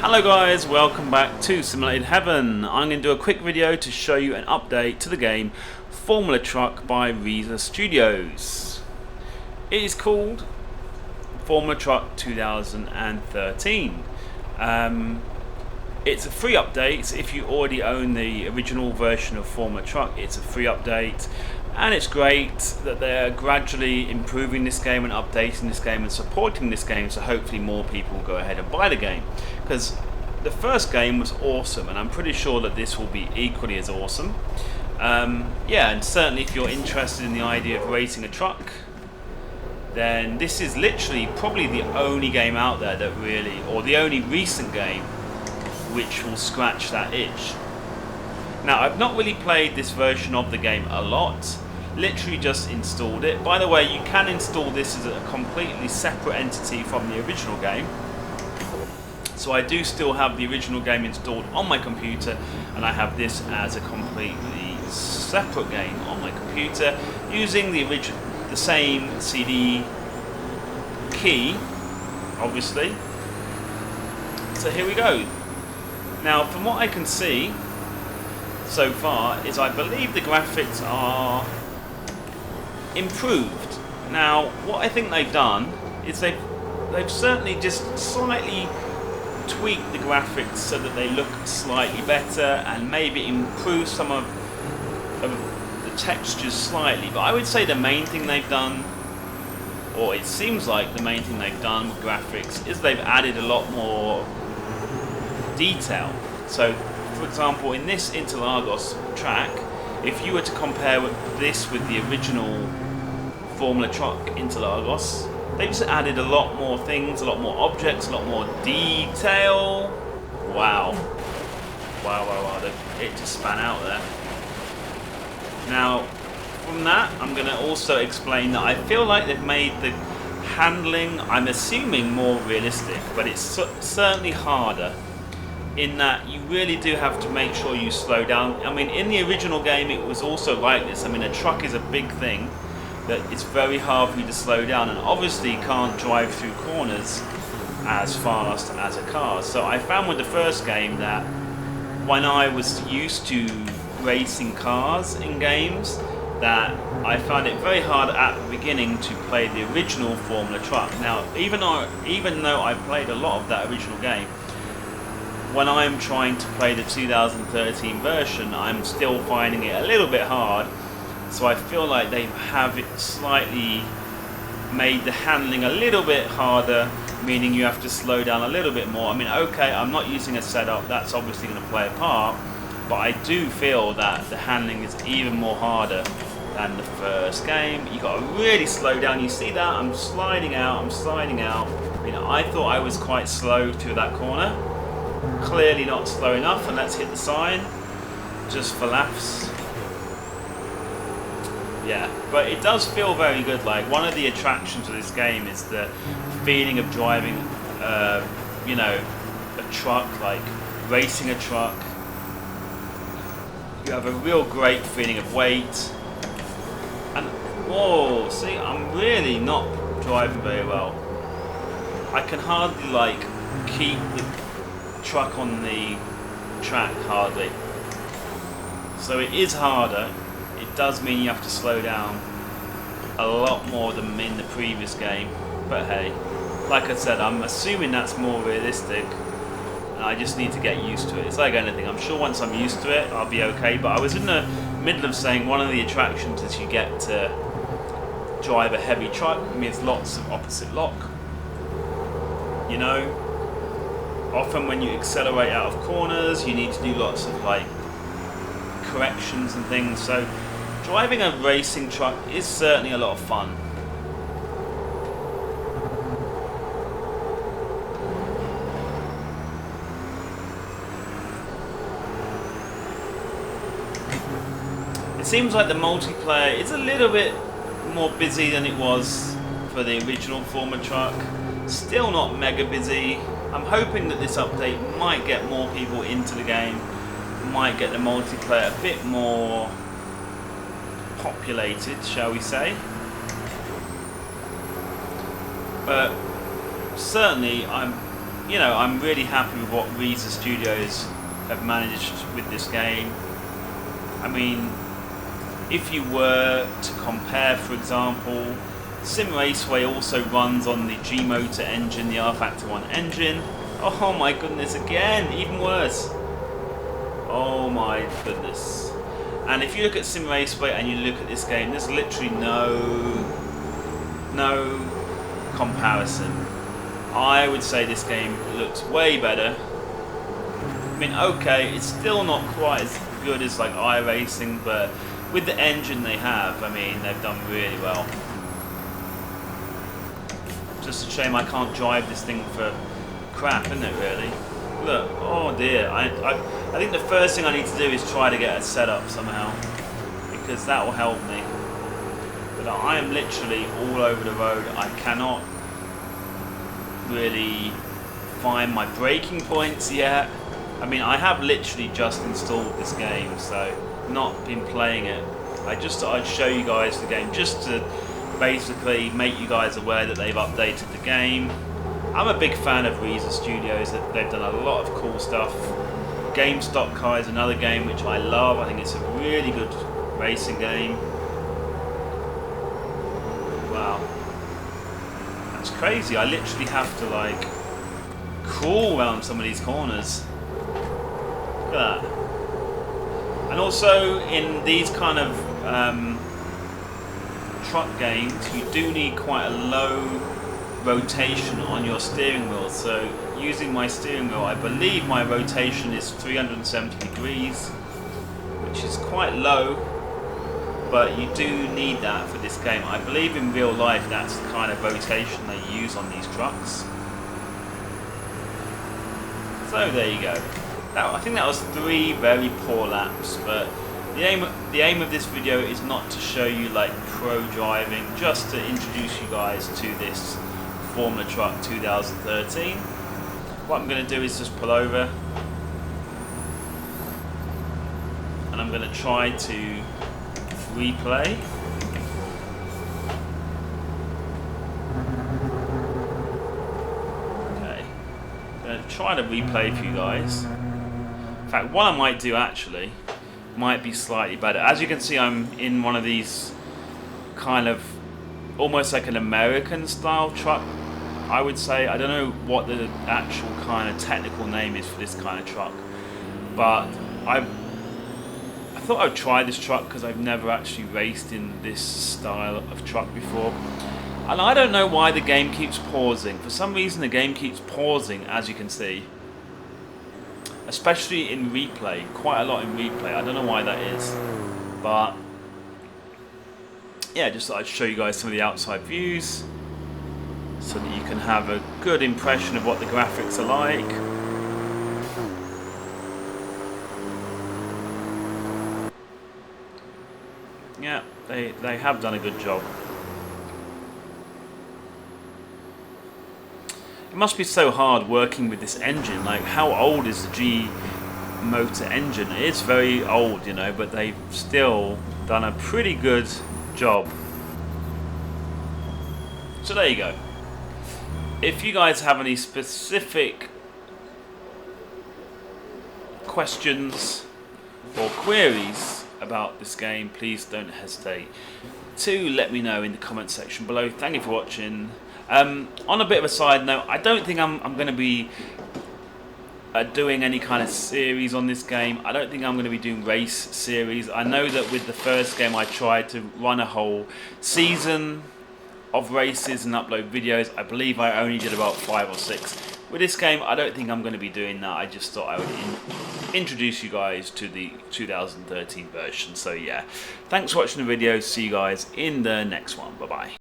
Hello guys, welcome back to Simulated Heaven. I'm going to do a quick video to show you an update to the game Formula Truck by Reiza Studios. It is called Formula Truck 2013. It's a free update, so if you already own the original version of Formula Truck, it's a free update. And it's great that they're gradually improving this game and updating this game and supporting this game, so hopefully more people will go ahead and buy the game. Because the first game was awesome, and I'm pretty sure that this will be equally as awesome. Yeah, and certainly if you're interested in the idea of racing a truck, then this is literally probably the only game out there that really, or the only recent game, which will scratch that itch. Now, I've not really played this version of the game a lot, literally just installed it. By the way, you can install this as a completely separate entity from the original game. So I do still have the original game installed on my computer, and I have this as a completely separate game on my computer using the same CD key, obviously. So here we go. Now, from what I can see so far is I believe the graphics are improved. Now, what I think they've done is they've certainly just slightly tweaked the graphics so that they look slightly better and maybe improve some of the textures slightly. But I would say the main thing they've done, or it seems like the main thing they've done with graphics, is they've added a lot more detail. So, for example, in this Interlagos track, if you were to compare this with the original Formula Truck Interlagos, they've just added a lot more things, a lot more objects, a lot more detail. Wow. It just span out there. Now, from that, I'm going to also explain that I feel like they've made the handling, I'm assuming, more realistic, but it's certainly harder, in that you really do have to make sure you slow down. I mean, in the original game it was also like this. I mean, a truck is a big thing that it's very hard for you to slow down, and obviously you can't drive through corners as fast as a car. So I found with the first game that when I was used to racing cars in games, that I found it very hard at the beginning to play the original Formula Truck. Now, even though I played a lot of that original game, when I'm trying to play the 2013 version, I'm still finding it a little bit hard. So I feel like they have it slightly made the handling a little bit harder, meaning you have to slow down a little bit more. I mean, okay, I'm not using a setup, that's obviously going to play a part, but I do feel that the handling is even more harder than the first game. You got to really slow down. You see that? I'm sliding out. I mean, I thought I was quite slow to that corner. Clearly not slow enough, and let's hit the sign just for laughs. Yeah, but it does feel very good. Like, one of the attractions of this game is the feeling of driving you know, a truck, like racing a truck. You have a real great feeling of weight. And whoa, see, I'm really not driving very well. I can hardly like keep the truck on the track, hardly. So it is harder. It does mean you have to slow down a lot more than in the previous game, but hey, like I said, I'm assuming that's more realistic, and I just need to get used to it. It's like anything, I'm sure once I'm used to it I'll be okay. But I was in the middle of saying one of the attractions is you get to drive a heavy truck. I mean, it's lots of opposite lock, you know. Often when you accelerate out of corners, you need to do lots of like corrections and things. So driving a racing truck is certainly a lot of fun. It seems like the multiplayer is a little bit more busy than it was for the original Formula Truck. Still not mega busy. I'm hoping that this update might get more people into the game, might get the multiplayer a bit more populated, shall we say. But certainly I'm you know, I'm really happy with what Reiza Studios have managed with this game. I mean, if you were to compare, for example, Sim Raceway also runs on the G-Motor engine, the R-Factor 1 engine. Oh my goodness, again, even worse. Oh my goodness. And if you look at Sim Raceway and you look at this game, there's literally no comparison. I would say this game looks way better. I mean, okay, it's still not quite as good as like iRacing, but with the engine they have, I mean, they've done really well. Just a shame I can't drive this thing for crap, isn't it, really? Look, oh dear, I think the first thing I need to do is try to get it set up somehow, because that will help me. But I am literally all over the road. I cannot really find my braking points yet. I mean, I have literally just installed this game, so not been playing it. I just thought I'd show you guys the game, just to basically make you guys aware that they've updated the game. I'm a big fan of Reiza Studios. They've done a lot of cool stuff. GameStop Car is another game which I love. I think it's a really good racing game. Wow. That's crazy. I literally have to like crawl around some of these corners. Look at that. And also in these kind of truck games, you do need quite a low rotation on your steering wheel. So using my steering wheel, I believe my rotation is 370 degrees, which is quite low, but you do need that for this game. I believe in real life that's the kind of rotation they use on these trucks. So there you go. I think that was 3 very poor laps, but the aim of this video is not to show you like pro driving, just to introduce you guys to this Formula Truck 2013. What I'm going to do is just pull over, and I'm going to try to replay. Okay, I'm going to try to replay for you guys. In fact, what I might do actually might be slightly better. As you can see, I'm in one of these kind of almost like an American style truck, I would say. I don't know what the actual kind of technical name is for this kind of truck, but I thought I'd try this truck because I've never actually raced in this style of truck before. And I don't know why the game keeps pausing. For some reason the game keeps pausing, as you can see. Especially in replay, quite a lot in replay. I don't know why that is, but yeah, just thought I'd show you guys some of the outside views so that you can have a good impression of what the graphics are like. Yeah, they have done a good job. It must be so hard working with this engine. Like, how old is the G-Motor engine? It's very old, you know, but they've still done a pretty good job. So there you go. If you guys have any specific questions or queries about this game, please don't hesitate to let me know in the comment section below. Thank you for watching. On a bit of a side note, I don't think I'm going to be doing any kind of series on this game. I don't think I'm going to be doing race series. I know that with the first game I tried to run a whole season of races and upload videos. I believe I only did about 5 or 6. With this game, I don't think I'm going to be doing that. I just thought I would introduce you guys to the 2013 version. So yeah, thanks for watching the video. See you guys in the next one. Bye bye.